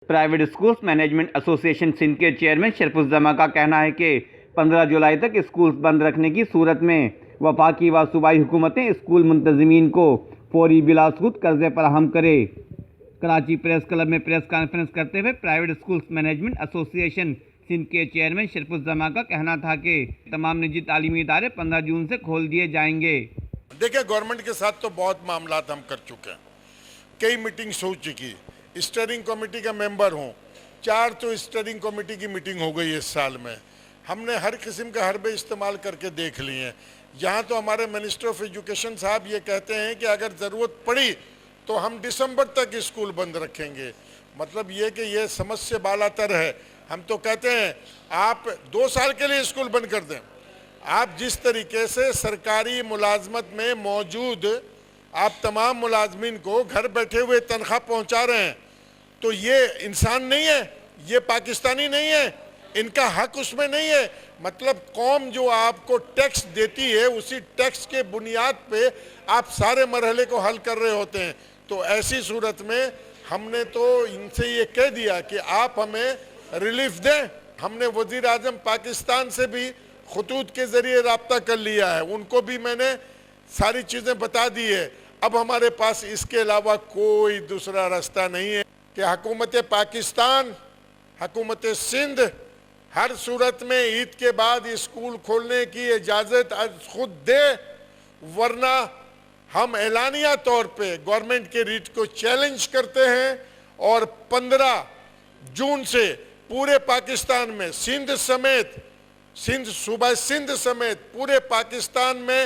Private schools management ایسوسی ایشن سندھ کے چیئرمین شرف الزماں کا کہنا ہے کہ 15 جولائی تک اسکولز بند رکھنے کی صورت میں وفاقی و صوبائی حکومتیں اسکول منتظمین کو فوری بلا سود قرضے فراہم کرے۔ کراچی پریس کلب میں پریس کانفرنس کرتے ہوئے پرائیویٹ اسکولز مینجمنٹ ایسوسی ایشن سندھ کے چیئرمین شرف الزماں کا کہنا تھا کہ تمام نجی تعلیمی ادارے 15 جون سے کھول دیے جائیں گے۔ دیکھیں، گورنمنٹ کے ساتھ تو بہت معاملات ہم کر چکے ہیں، کئی میٹنگز ہو چکی، اسٹیئرنگ کمیٹی کا ممبر ہوں، 4 تو اسٹیئرنگ کمیٹی کی میٹنگ ہو گئی اس سال میں۔ ہم نے ہر قسم کا حربے استعمال کر کے دیکھ لیے ہیں۔ یہاں تو ہمارے منسٹر آف ایجوکیشن صاحب یہ کہتے ہیں کہ اگر ضرورت پڑی تو ہم دسمبر تک اسکول بند رکھیں گے۔ مطلب یہ کہ یہ سمجھ سے بالا تر ہے۔ ہم تو کہتے ہیں آپ 2 سال کے لیے اسکول بند کر دیں۔ آپ جس طریقے سے سرکاری ملازمت میں موجود آپ تمام ملازمین کو گھر بیٹھے ہوئے تنخواہ پہنچا رہے ہیں، تو یہ انسان نہیں ہے، یہ پاکستانی نہیں ہے، ان کا حق اس میں نہیں ہے۔ مطلب قوم جو آپ کو ٹیکس دیتی ہے، اسی ٹیکس کے بنیاد پہ آپ سارے مرحلے کو حل کر رہے ہوتے ہیں۔ تو ایسی صورت میں ہم نے تو ان سے یہ کہہ دیا کہ آپ ہمیں ریلیف دیں۔ ہم نے وزیر اعظم پاکستان سے بھی خطوط کے ذریعے رابطہ کر لیا ہے، ان کو بھی میں نے ساری چیزیں بتا دی ہے۔ اب ہمارے پاس اس کے علاوہ کوئی دوسرا راستہ نہیں ہے کہ حکومت پاکستان، حکومت سندھ ہر صورت میں عید کے بعد اسکول کھولنے کی اجازت خود دے، ورنہ ہم اعلانیہ طور پہ گورنمنٹ کے ریٹ کو چیلنج کرتے ہیں اور 15 جون سے پورے پاکستان میں صوبہ سندھ سمیت پورے پاکستان میں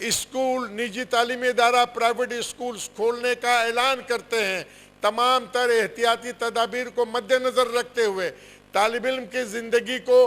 اسکول، نجی تعلیمی ادارہ، پرائیویٹ اسکولز کھولنے کا اعلان کرتے ہیں۔ تمام تر احتیاطی تدابیر کو مد نظر رکھتے ہوئے، طالب علم کی زندگی کو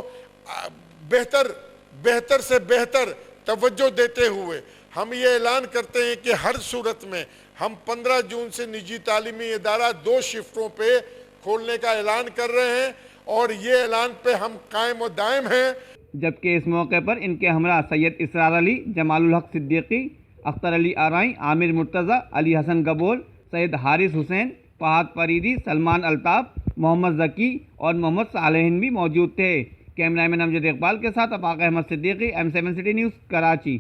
بہتر سے بہتر توجہ دیتے ہوئے ہم یہ اعلان کرتے ہیں کہ ہر صورت میں ہم 15 جون سے نجی تعلیمی ادارہ 2 شفٹوں پہ کھولنے کا اعلان کر رہے ہیں، اور یہ اعلان پہ ہم قائم و دائم ہیں۔ جبکہ اس موقع پر ان کے ہمراہ سید اسرار علی، جمال الحق صدیقی، اختر علی آرائیں، عامر مرتضی، علی حسن گبول، سید حارث حسین، فہد فریدی، سلمان الطاف، محمد ذکی اور محمد صالح بھی موجود تھے۔ کیمرہ مین امجد اقبال کے ساتھ Afaq Ahmed Siddiqui, M7 city news, Karachi.